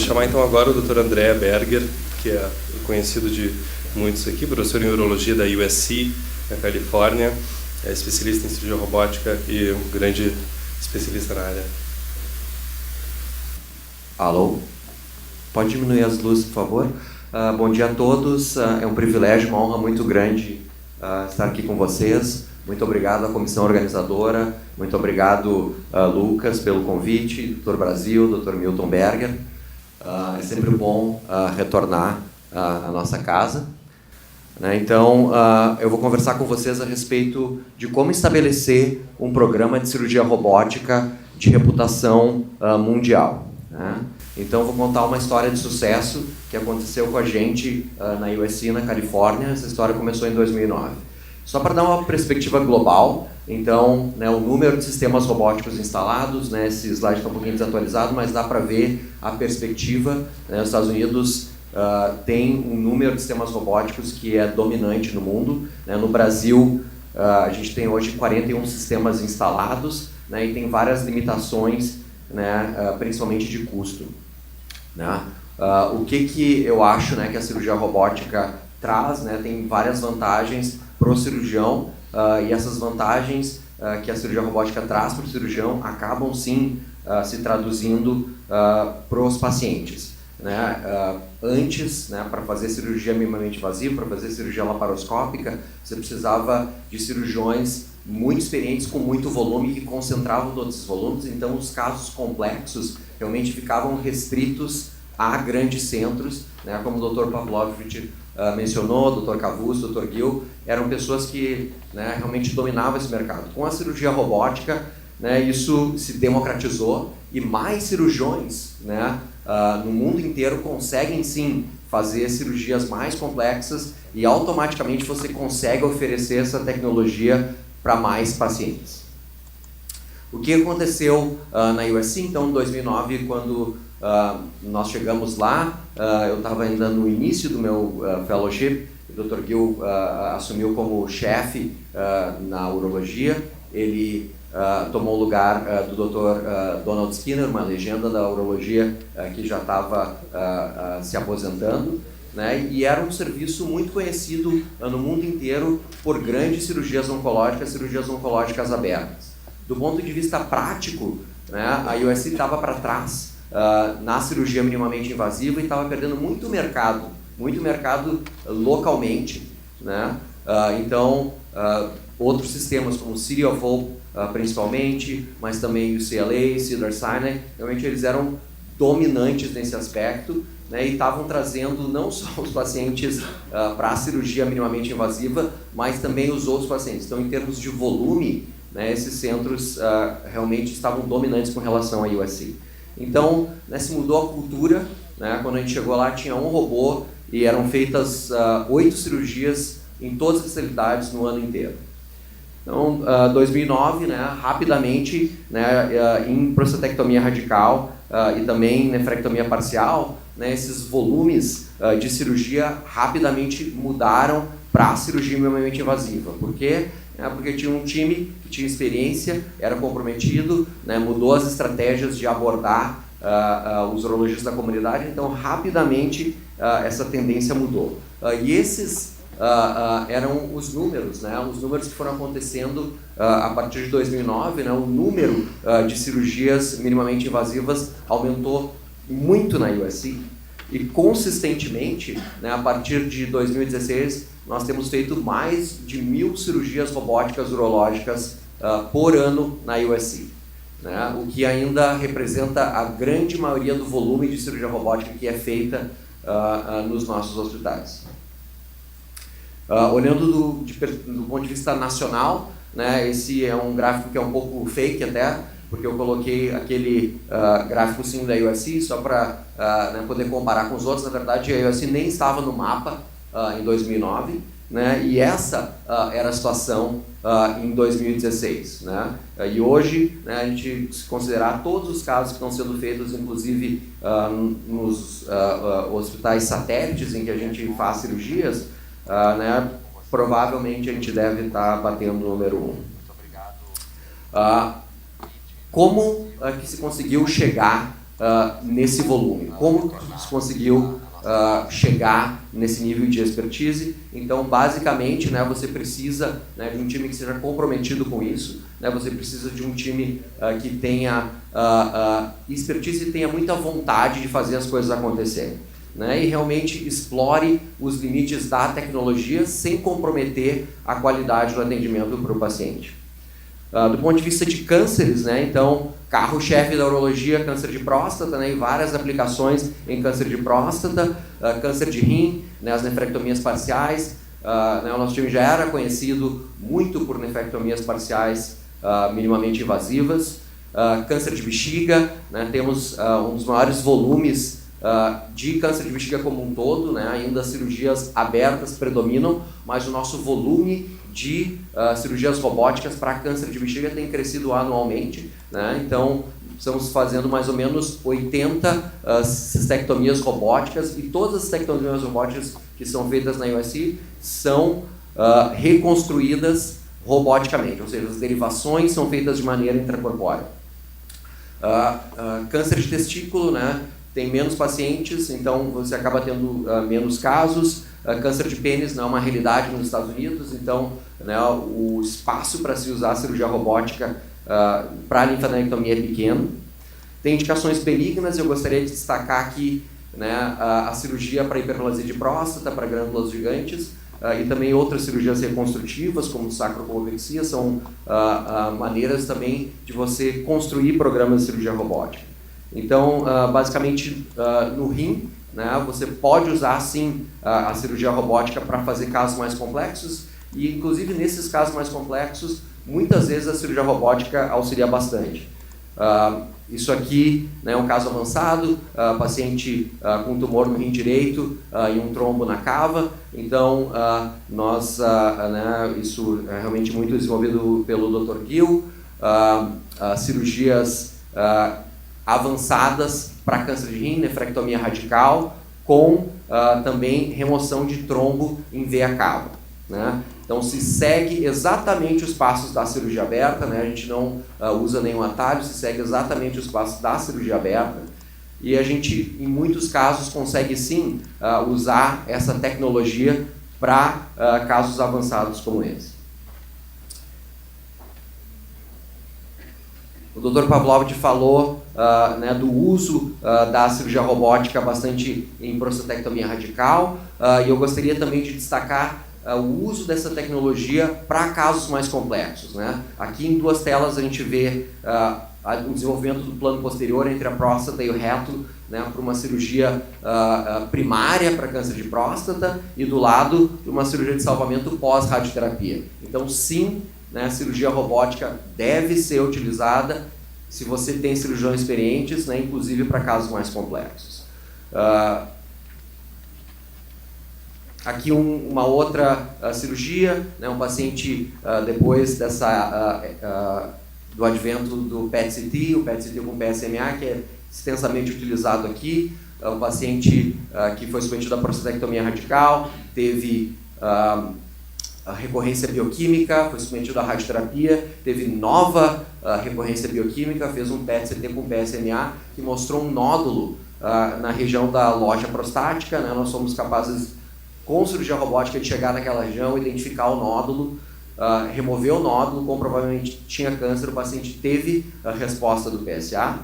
chamar então agora o Dr. André Berger, que é conhecido de muitos aqui, professor em urologia da USC, na Califórnia, é especialista em cirurgia robótica e um grande especialista na área. Alô? Pode diminuir as luzes, por favor? Bom dia a todos. É um privilégio, uma honra muito grande estar aqui com vocês. Muito obrigado à comissão organizadora, muito obrigado, Lucas, pelo convite, Dr. Brasil, Dr. Milton Berger. É sempre bom retornar à nossa casa. Então, eu vou conversar com vocês a respeito de como estabelecer um programa de cirurgia robótica de reputação mundial. Então, vou contar uma história de sucesso que aconteceu com a gente na USC, na Califórnia. Essa história começou em 2009. Só para dar uma perspectiva global, então, o número de sistemas robóticos instalados, esse slide está um pouquinho desatualizado, mas dá para ver a perspectiva. Os Estados Unidos tem um número de sistemas robóticos que é dominante no mundo. No Brasil, a gente tem hoje 41 sistemas instalados, e tem várias limitações, principalmente de custo. O que eu acho que a cirurgia robótica traz, tem várias vantagens para o cirurgião, e essas vantagens que a cirurgia robótica traz para o cirurgião acabam sim se traduzindo para os pacientes. Antes, para fazer cirurgia minimamente invasiva, para fazer cirurgia laparoscópica, você precisava de cirurgiões muito experientes com muito volume que concentravam todos esses volumes, então os casos complexos realmente ficavam restritos a grandes centros, como o Dr. Pavlovich mencionou, Dr. Cavus, Dr. Gil, eram pessoas que realmente dominavam esse mercado. Com a cirurgia robótica, isso se democratizou e mais cirurgiões no mundo inteiro conseguem sim fazer cirurgias mais complexas e automaticamente você consegue oferecer essa tecnologia para mais pacientes. O que aconteceu na USC, então, em 2009, quando nós chegamos lá, eu estava ainda no início do meu fellowship, o Dr. Gil assumiu como chefe na urologia, ele tomou o lugar do Dr. Donald Skinner, uma legenda da urologia que já estava se aposentando, e era um serviço muito conhecido no mundo inteiro por grandes cirurgias oncológicas abertas. Do ponto de vista prático, a USC estava para trás na cirurgia minimamente invasiva e estava perdendo muito mercado localmente. Então, outros sistemas como City of Hope, principalmente, mas também UCLA, Cedars-Sinai, realmente eles eram dominantes nesse aspecto, e estavam trazendo não só os pacientes para a cirurgia minimamente invasiva, mas também os outros pacientes. Então, em termos de volume, esses centros realmente estavam dominantes com relação à USC. Então, se mudou a cultura, quando a gente chegou lá tinha um robô e eram feitas 8 cirurgias em todas as especialidades no ano inteiro. Então, 2009, rapidamente, em prostatectomia radical e também nefrectomia parcial, esses volumes de cirurgia rapidamente mudaram para a cirurgia minimamente invasiva. Por quê? Porque tinha um time que tinha experiência, era comprometido, mudou as estratégias de abordar os urologistas da comunidade, então rapidamente essa tendência mudou. E esses eram os números que foram acontecendo a partir de 2009, o número de cirurgias minimamente invasivas aumentou muito na USC e consistentemente, a partir de 2016, nós temos feito mais de 1.000 cirurgias robóticas urológicas por ano na USC, o que ainda representa a grande maioria do volume de cirurgia robótica que é feita nos nossos hospitais. Olhando do ponto de vista nacional, esse é um gráfico que é um pouco fake até, porque eu coloquei aquele gráfico sim da USC só para poder comparar com os outros. Na verdade, a USC nem estava no mapa em 2009, e essa era a situação em 2016. E hoje, a gente, se considerar todos os casos que estão sendo feitos, inclusive nos hospitais satélites em que a gente faz cirurgias, provavelmente a gente deve estar batendo o número 1. Como que se conseguiu chegar nesse volume? Como você conseguiu chegar nesse nível de expertise? Então, basicamente, né, você precisa, né, de um time que seja comprometido com isso, né, você precisa de um time que tenha expertise e tenha muita vontade de fazer as coisas acontecerem, né, e realmente explore os limites da tecnologia sem comprometer a qualidade do atendimento para o paciente. Do ponto de vista de cânceres, né, então, carro-chefe da urologia, câncer de próstata, né, e várias aplicações em câncer de próstata, câncer de rim, né, as nefrectomias parciais. Né, o nosso time já era conhecido muito por nefrectomias parciais minimamente invasivas. Câncer de bexiga, né, temos um dos maiores volumes de câncer de bexiga como um todo, né, ainda as cirurgias abertas predominam, mas o nosso volume de cirurgias robóticas para câncer de bexiga tem crescido anualmente, né? Então, estamos fazendo mais ou menos 80 cistectomias robóticas, e todas as cistectomias robóticas que são feitas na USC são reconstruídas roboticamente, ou seja, as derivações são feitas de maneira intracorpórea. Câncer de testículo, né, tem menos pacientes, então você acaba tendo menos casos. Câncer de pênis não é uma realidade nos Estados Unidos, então, né, o espaço para se usar a cirurgia robótica para a linfadenectomia é pequeno. Tem indicações benignas, eu gostaria de destacar aqui, né, a cirurgia para hiperplasia de próstata, para glândulas gigantes, e também outras cirurgias reconstrutivas, como sacrocolvexia, são maneiras também de você construir programas de cirurgia robótica. Então, basicamente, no rim, né, você pode usar, sim, a cirurgia robótica para fazer casos mais complexos, e, inclusive, nesses casos mais complexos, muitas vezes a cirurgia robótica auxilia bastante. Isso aqui, né, é um caso avançado, paciente com tumor no rim direito e um trombo na cava. Então, né, isso é realmente muito desenvolvido pelo Dr. Gil. Cirurgias avançadas para câncer de rim, nefrectomia radical, com também remoção de trombo em veia cava, né? Então, se segue exatamente os passos da cirurgia aberta, né? A gente não usa nenhum atalho, se segue exatamente os passos da cirurgia aberta, e a gente, em muitos casos, consegue sim usar essa tecnologia para casos avançados como esse. O Dr. Pavlov falou né, do uso da cirurgia robótica bastante em prostatectomia radical, e eu gostaria também de destacar o uso dessa tecnologia para casos mais complexos, né? Aqui em duas telas a gente vê o desenvolvimento do plano posterior entre a próstata e o reto, né, para uma cirurgia primária para câncer de próstata, e do lado uma cirurgia de salvamento pós-radioterapia. Então, sim, né, a cirurgia robótica deve ser utilizada se você tem cirurgiões experientes, né, inclusive para casos mais complexos. Aqui uma outra cirurgia, né, um paciente depois do advento do PET-CT, o PET-CT com PSMA, que é extensamente utilizado aqui. Um paciente que foi submetido à prostatectomia radical, teve a recorrência bioquímica, foi submetido à radioterapia, teve nova recorrência bioquímica, fez um PET-CT com PSMA que mostrou um nódulo na região da loja prostática, né? Nós somos capazes, com cirurgia robótica, de chegar naquela região, identificar o nódulo, remover o nódulo, como provavelmente tinha câncer, o paciente teve a resposta do PSA.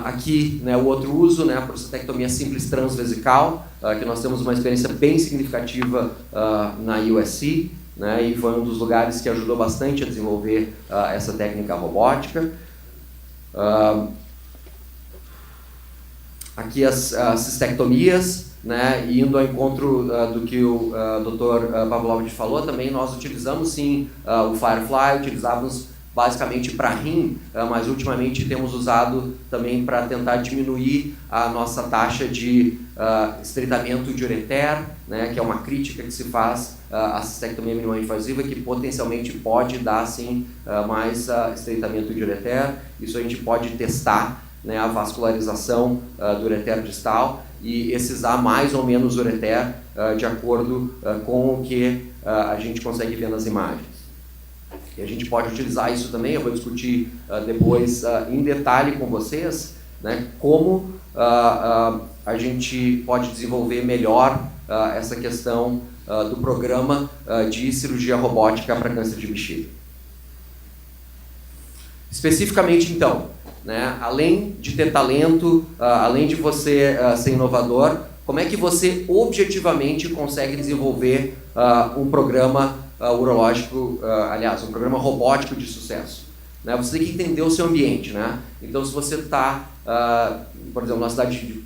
Aqui, né, o outro uso, né, a prostatectomia simples transvesical, que nós temos uma experiência bem significativa na USC, né, e foi um dos lugares que ajudou bastante a desenvolver essa técnica robótica. Aqui as cistectomias, né, indo ao encontro do que o Dr. Pavlov falou, também nós utilizamos sim o Firefly, utilizávamos basicamente para rim, mas ultimamente temos usado também para tentar diminuir a nossa taxa de estreitamento de ureter, né, que é uma crítica que se faz à cistectomia minimamente invasiva, que potencialmente pode dar sim mais estreitamento de ureter. Isso a gente pode testar, né, a vascularização do ureter distal e excisar mais ou menos o ureter de acordo com o que a gente consegue ver nas imagens. e a gente pode utilizar isso também, eu vou discutir depois em detalhe com vocês, né, como a gente pode desenvolver melhor essa questão do programa de cirurgia robótica para câncer de bexiga. Especificamente, então, né, além de ter talento, além de você ser inovador, como é que você objetivamente consegue desenvolver um programa urológico, aliás, um programa robótico de sucesso? Né? Você tem que entender o seu ambiente, né? Então, se você está, por exemplo, na cidade de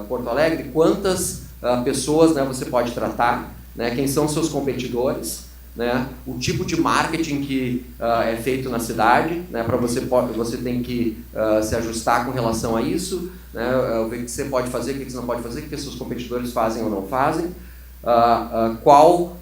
Porto Alegre, quantas pessoas, né, você pode tratar, né? Quem são seus competidores, né? O tipo de marketing que é feito na cidade, né? Para você tem que se ajustar com relação a isso, né? Ver o que você pode fazer, o que você não pode fazer, o que seus competidores fazem ou não fazem, qual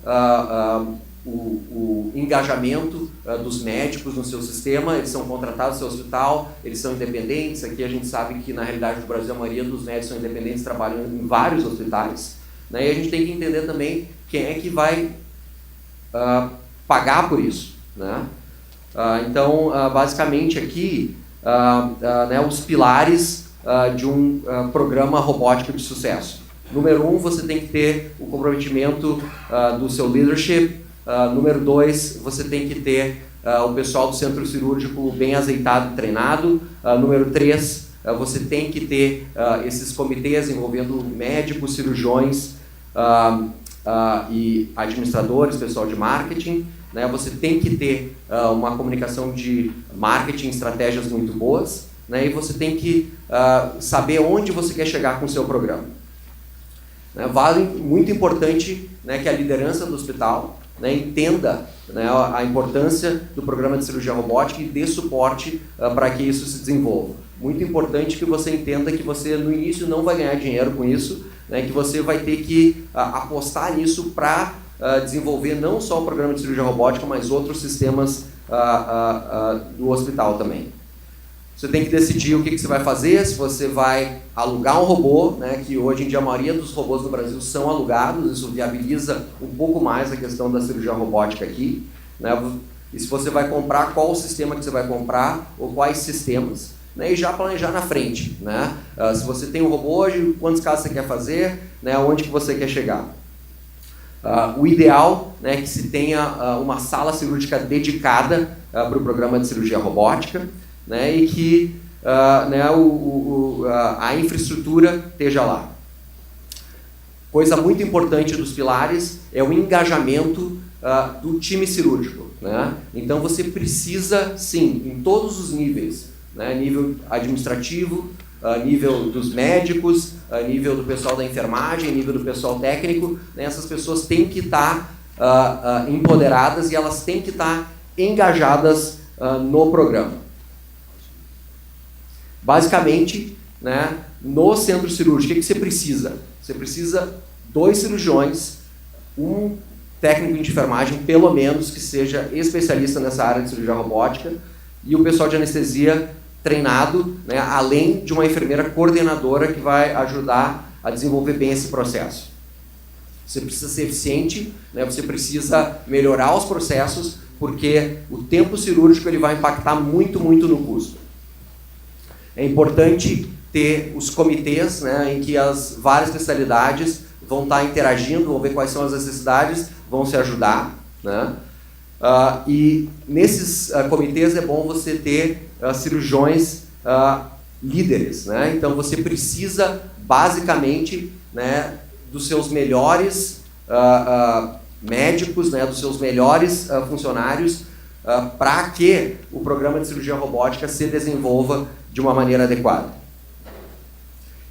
o engajamento dos médicos no seu sistema, eles são contratados no seu hospital, eles são independentes. Aqui a gente sabe que na realidade do Brasil a maioria dos médicos são independentes, trabalham em vários hospitais, né? E a gente tem que entender também quem é que vai pagar por isso, né? Então, basicamente aqui, né, os pilares de um programa robótico de sucesso. Número 1, você tem que ter o comprometimento do seu leadership. Número 2, você tem que ter o pessoal do centro cirúrgico bem azeitado e treinado. Número 3, você tem que ter esses comitês envolvendo médicos, cirurgiões e administradores, pessoal de marketing, né? Você tem que ter uma comunicação de marketing, estratégias muito boas, né? E você tem que saber onde você quer chegar com o seu programa. Né? Muito importante, né, que a liderança do hospital, né, entenda, né, a importância do programa de cirurgia robótica e dê suporte para que isso se desenvolva. Muito importante que você entenda que você no início não vai ganhar dinheiro com isso, né, que você vai ter que apostar nisso para desenvolver não só o programa de cirurgia robótica, mas outros sistemas do hospital também. Você tem que decidir o que você vai fazer, se você vai alugar um robô, né, que hoje em dia a maioria dos robôs no Brasil são alugados, isso viabiliza um pouco mais a questão da cirurgia robótica aqui, né, e se você vai comprar, qual o sistema que você vai comprar, ou quais sistemas, né, e já planejar na frente, né, se você tem um robô hoje, quantos casos você quer fazer, né, onde que você quer chegar. O ideal, né, é que se tenha uma sala cirúrgica dedicada para o programa de cirurgia robótica, né, e que né, a infraestrutura esteja lá. Coisa muito importante dos pilares é o engajamento do time cirúrgico, né? Então você precisa, sim, em todos os níveis, né, nível administrativo, nível dos médicos, nível do pessoal da enfermagem, nível do pessoal técnico, né, essas pessoas têm que estar empoderadas e elas têm que estar engajadas no programa. Basicamente, né, no centro cirúrgico, o que você precisa? Você precisa 2 cirurgiões, um técnico de enfermagem, pelo menos, que seja especialista nessa área de cirurgia robótica, e o pessoal de anestesia treinado, né, além de uma enfermeira coordenadora que vai ajudar a desenvolver bem esse processo. Você precisa ser eficiente, né, você precisa melhorar os processos, porque o tempo cirúrgico ele vai impactar muito, muito no custo. É importante ter os comitês, né, em que as várias especialidades vão estar interagindo, vão ver quais são as necessidades, vão se ajudar, né? E nesses comitês é bom você ter cirurgiões líderes, né? Então você precisa basicamente, né, dos seus melhores médicos, né, dos seus melhores funcionários para que o programa de cirurgia robótica se desenvolva de uma maneira adequada.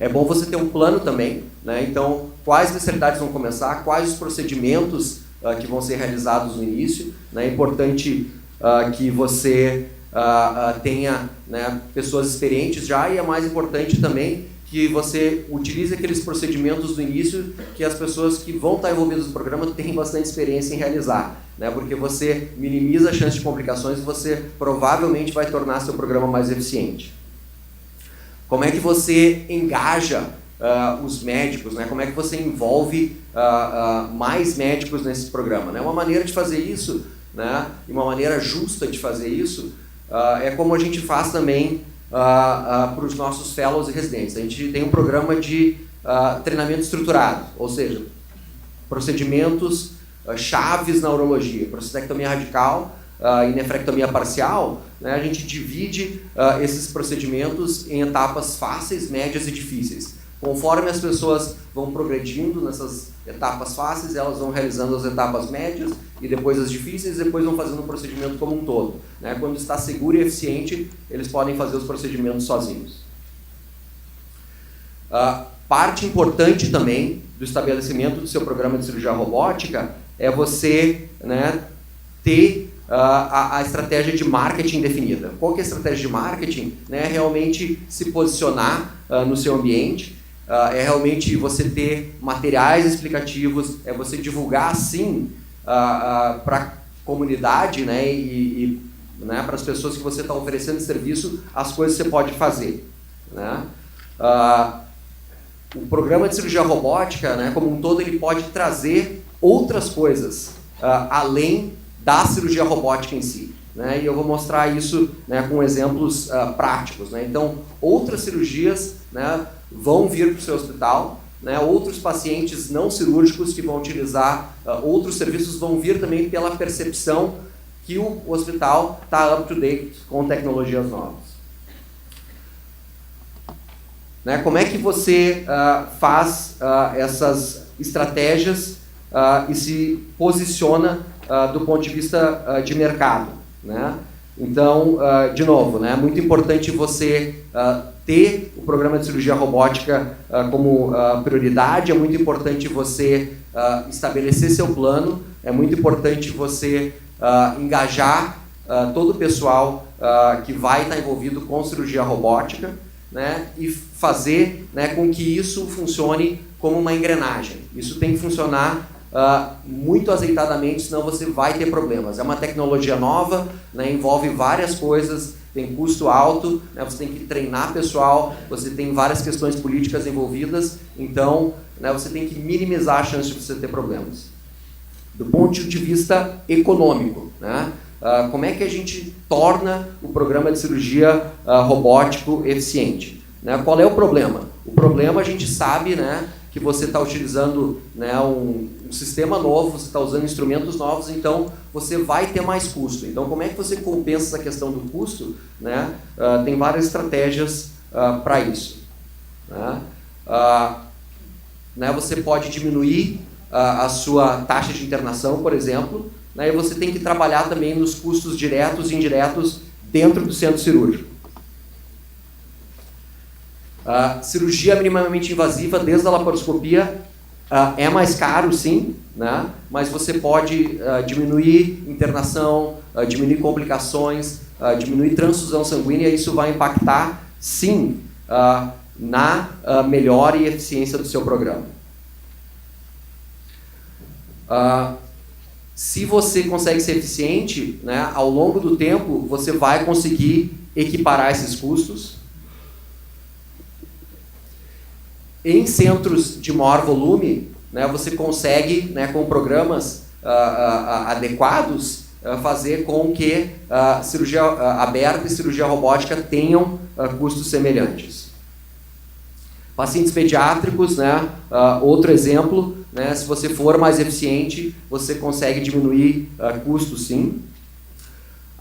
É bom você ter um plano também, né? Então, quais especialidades vão começar, quais os procedimentos que vão ser realizados no início, né? É importante que você tenha, né, pessoas experientes já, e é mais importante também que você utilize aqueles procedimentos do início que as pessoas que vão estar envolvidas no programa têm bastante experiência em realizar, né? Porque você minimiza a chance de complicações e você provavelmente vai tornar seu programa mais eficiente. Como é que você engaja os médicos, né? Como é que você envolve mais médicos nesse programa, né? Uma maneira de fazer isso né, e uma maneira justa de fazer isso, é como a gente faz também para os nossos fellows e residentes. A gente tem um programa de treinamento estruturado, ou seja, procedimentos chaves na urologia, prostatectomia radical e nefrectomia parcial, né, a gente divide esses procedimentos em etapas fáceis, médias e difíceis. Conforme as pessoas vão progredindo nessas etapas fáceis, elas vão realizando as etapas médias e depois as difíceis, e depois vão fazendo o procedimento como um todo, né? Quando está seguro e eficiente, eles podem fazer os procedimentos sozinhos. Parte importante também do estabelecimento do seu programa de cirurgia robótica é você, né, ter a estratégia de marketing definida. Qual que é a estratégia de marketing? Né, realmente se posicionar no seu ambiente, é realmente você ter materiais explicativos, é você divulgar, sim, para a comunidade, né, né, para as pessoas que você está oferecendo serviço, as coisas que você pode fazer, né? O programa de cirurgia robótica, né, como um todo, ele pode trazer outras coisas além da cirurgia robótica em si, né? E eu vou mostrar isso, né, com exemplos práticos, né? Então, outras cirurgias, né, vão vir para o seu hospital, né? Outros pacientes não cirúrgicos que vão utilizar outros serviços vão vir também pela percepção que o hospital está up to date com tecnologias novas. Né? Como é que você faz essas estratégias e se posiciona do ponto de vista de mercado, né? Então, de novo, né, é muito importante você ter o programa de cirurgia robótica como prioridade, é muito importante você estabelecer seu plano, é muito importante você engajar todo o pessoal que vai estar envolvido com cirurgia robótica, né, e fazer, né, com que isso funcione como uma engrenagem. Isso tem que funcionar muito azeitadamente, senão você vai ter problemas. É uma tecnologia nova, né, envolve várias coisas, tem custo alto, né, você tem que treinar pessoal, você tem várias questões políticas envolvidas, então, né, você tem que minimizar a chance de você ter problemas. Do ponto de vista econômico, né, como é que a gente torna o programa de cirurgia robótico eficiente? Né, qual é o problema? O problema a gente sabe, né, que você está utilizando, né, um sistema novo, você está usando instrumentos novos, então você vai ter mais custo. Então, como é que você compensa essa questão do custo? Né? Tem várias estratégias para isso. Né, você pode diminuir a sua taxa de internação, por exemplo, né, e você tem que trabalhar também nos custos diretos e indiretos dentro do centro cirúrgico. Cirurgia minimamente invasiva, desde a laparoscopia, é mais caro, sim, né? Mas você pode diminuir internação, diminuir complicações, diminuir transfusão sanguínea, e isso vai impactar, sim, na melhora e eficiência do seu programa. Se você consegue ser eficiente, né, ao longo do tempo, você vai conseguir equiparar esses custos. Em centros de maior volume, né, você consegue, né, com programas adequados, fazer com que cirurgia aberta e cirurgia robótica tenham custos semelhantes. Pacientes pediátricos, né, outro exemplo, né, se você for mais eficiente, você consegue diminuir custos, sim.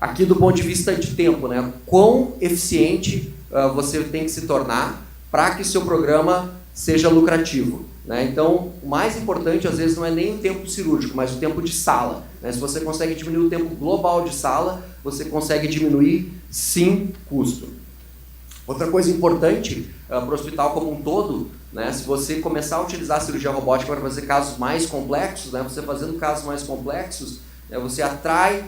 Aqui do ponto de vista de tempo, né, quão eficiente você tem que se tornar para que o seu programa seja lucrativo, né? Então, o mais importante, às vezes, não é nem o tempo cirúrgico, mas o tempo de sala, né? Se você consegue diminuir o tempo global de sala, você consegue diminuir, sim, custo. Outra coisa importante para o hospital como um todo, né? Se você começar a utilizar a cirurgia robótica para fazer casos mais complexos, né? Você fazendo casos mais complexos, né? Você atrai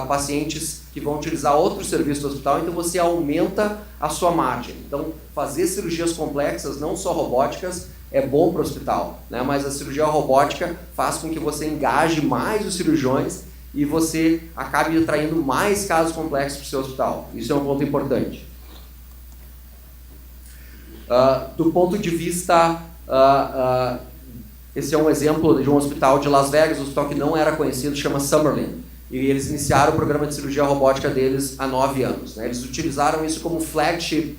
pacientes que vão utilizar outro serviço do hospital, então você aumenta a sua margem. Então, fazer cirurgias complexas, não só robóticas, é bom para o hospital, né? Mas a cirurgia robótica faz com que você engaje mais os cirurgiões e você acabe atraindo mais casos complexos para o seu hospital. Isso é um ponto importante. Do ponto de vista... esse é um exemplo de um hospital de Las Vegas, um hospital que não era conhecido, chama Summerlin. e eles iniciaram o programa de cirurgia robótica deles há 9 anos. Né? Eles utilizaram isso como flagship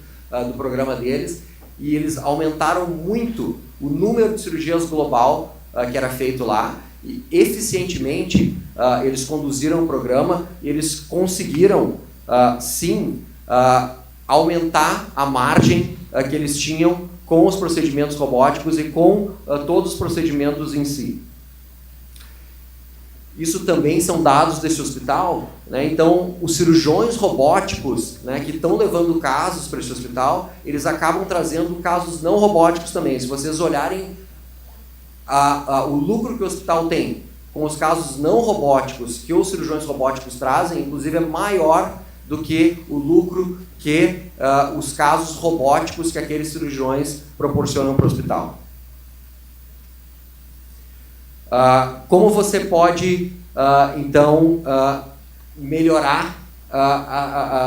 do programa deles, e eles aumentaram muito o número de cirurgias global que era feito lá, e eficientemente eles conduziram o programa e eles conseguiram, sim, aumentar a margem que eles tinham com os procedimentos robóticos e com todos os procedimentos em si. Isso também são dados desse hospital, né? Então, os cirurgiões robóticos, né, que estão levando casos para esse hospital, eles acabam trazendo casos não robóticos também. Se vocês olharem o lucro que o hospital tem com os casos não robóticos que os cirurgiões robóticos trazem, inclusive é maior do que o lucro que os casos robóticos que aqueles cirurgiões proporcionam para o hospital. Como você pode, então, melhorar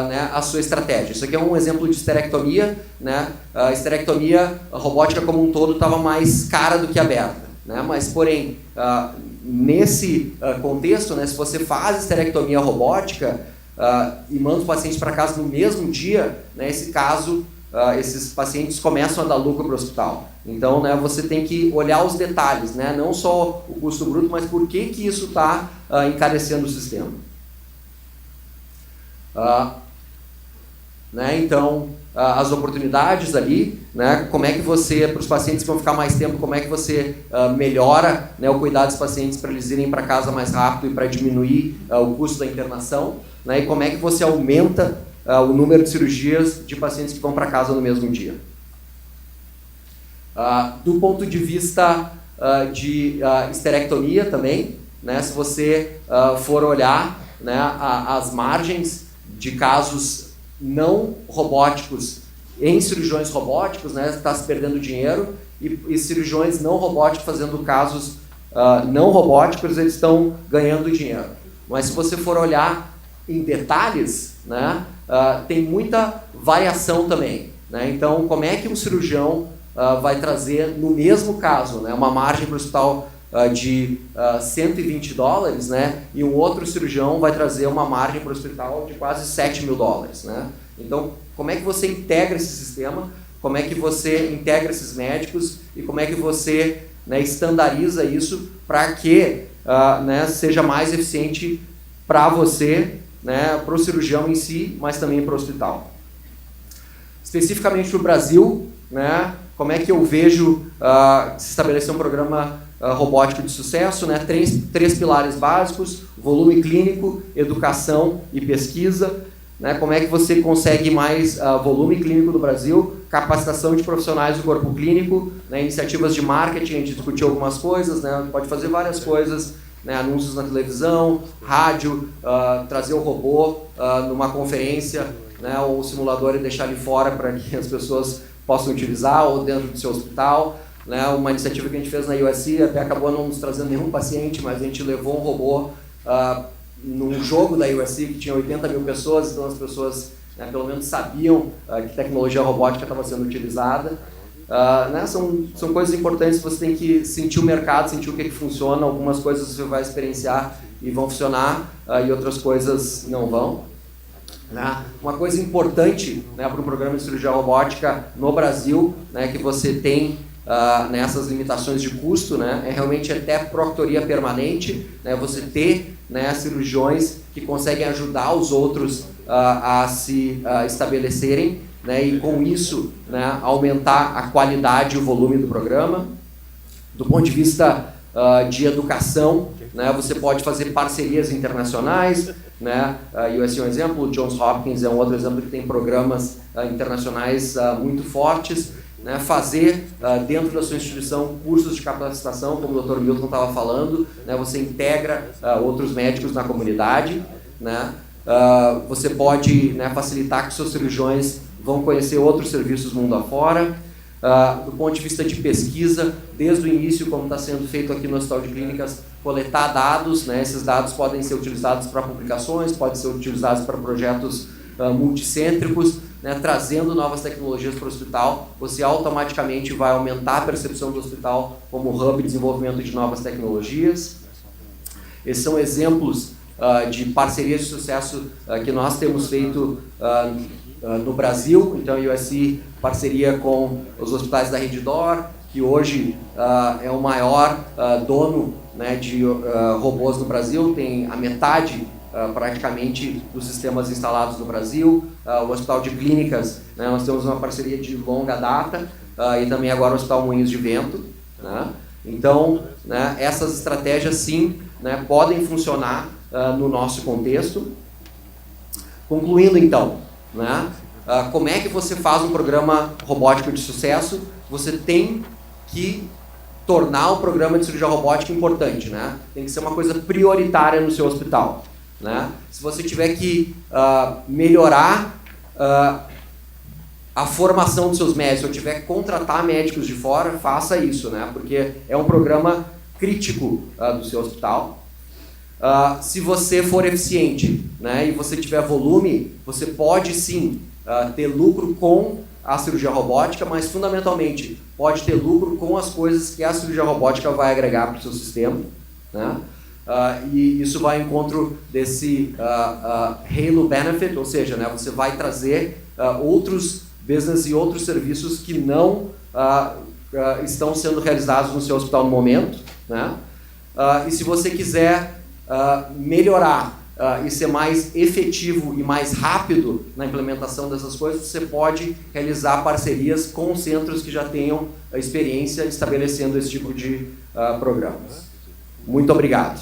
né, a sua estratégia? Isso aqui é um exemplo de esterectomia. Né? A esterectomia robótica como um todo estava mais cara do que aberta. Né? Mas, porém, nesse contexto, né, se você faz esterectomia robótica e manda os pacientes para casa no mesmo dia, né, esses pacientes começam a dar lucro para o hospital. Então, né, você tem que olhar os detalhes, né, não só o custo bruto, mas por que isso está encarecendo o sistema. Né, então, as oportunidades ali, né, como é que você, para os pacientes que vão ficar mais tempo, como é que você melhora, né, o cuidado dos pacientes para eles irem para casa mais rápido e para diminuir o custo da internação, né, e como é que você aumenta o número de cirurgias de pacientes que vão para casa no mesmo dia. Do ponto de vista de esterectomia também, né, se você for olhar, né, as margens de casos não robóticos em cirurgiões robóticos, né, está se perdendo dinheiro, e cirurgiões não robóticos fazendo casos não robóticos, eles estão ganhando dinheiro. Mas se você for olhar em detalhes, né, tem muita variação também. Né? Então, como é que um cirurgião vai trazer, no mesmo caso, né, uma margem para o hospital de $120, né, e um outro cirurgião vai trazer uma margem para o hospital de quase $7.000. Né? Então, como é que você integra esse sistema, como é que você integra esses médicos e como é que você, né, estandariza isso para que né, seja mais eficiente para você, né, para o cirurgião em si, mas também para o hospital. Especificamente para o Brasil, né, como é que eu vejo se estabelecer um programa robótico de sucesso? Né, três pilares básicos: volume clínico, educação e pesquisa. Né, como é que você consegue mais volume clínico no Brasil? Capacitação de profissionais do corpo clínico, né, iniciativas de marketing, a gente discutiu algumas coisas, né, pode fazer várias coisas. Né, anúncios na televisão, rádio, trazer o robô numa conferência, né, ou o simulador e deixar ele fora para que as pessoas possam utilizar, ou dentro do seu hospital. Né, uma iniciativa que a gente fez na USC, até acabou não nos trazendo nenhum paciente, mas a gente levou um robô num jogo da USC que tinha 80 mil pessoas, então as pessoas, né, pelo menos sabiam que tecnologia robótica estava sendo utilizada. Né, são coisas importantes, você tem que sentir o mercado, sentir o que funciona. Algumas coisas você vai experienciar e vão funcionar, e outras coisas não vão. Né? Uma coisa importante, né, para o programa de cirurgia robótica no Brasil, né, que você tem nessas limitações de custo, né, é realmente até proctoria permanente, né, você ter, né, cirurgiões que conseguem ajudar os outros a se estabelecerem, né, e com isso, né, aumentar a qualidade e o volume do programa. Do ponto de vista de educação, né, você pode fazer parcerias internacionais, né, a USC é um exemplo, o Johns Hopkins é um outro exemplo que tem programas internacionais muito fortes. Né, fazer dentro da sua instituição cursos de capacitação, como o Dr. Milton estava falando, né, você integra outros médicos na comunidade. Né, você pode, né, facilitar que seus cirurgiões vão conhecer outros serviços mundo afora. Do ponto de vista de pesquisa, desde o início, como está sendo feito aqui no Hospital de Clínicas, coletar dados, né, esses dados podem ser utilizados para publicações, podem ser utilizados para projetos multicêntricos, né, trazendo novas tecnologias para o hospital. Você automaticamente vai aumentar a percepção do hospital como hub de desenvolvimento de novas tecnologias. Esses são exemplos de parcerias de sucesso que nós temos feito no Brasil. Então, a USC, parceria com os hospitais da Redditor, que hoje é o maior dono, né, de robôs no Brasil, tem a metade praticamente dos sistemas instalados no Brasil. O Hospital de Clínicas, né, nós temos uma parceria de longa data, e também agora o Hospital Moinhos de Vento, né? Então, né, essas estratégias sim, né, podem funcionar no nosso contexto. Concluindo então, né, como é que você faz um programa robótico de sucesso? Você tem que tornar o programa de cirurgia robótica importante, né? Tem que ser uma coisa prioritária no seu hospital, né? Se você tiver que melhorar a formação dos seus médicos, ou tiver que contratar médicos de fora, faça isso, né? Porque é um programa crítico do seu hospital. Se você for eficiente, né, e você tiver volume, você pode sim ter lucro com a cirurgia robótica, mas fundamentalmente pode ter lucro com as coisas que a cirurgia robótica vai agregar para o seu sistema, né? E isso vai ao encontro desse halo benefit, ou seja, né, você vai trazer outros business e outros serviços que não estão sendo realizados no seu hospital no momento, né? E se você quiser melhorar e ser mais efetivo e mais rápido na implementação dessas coisas, você pode realizar parcerias com centros que já tenham experiência estabelecendo esse tipo de programas. Muito obrigado.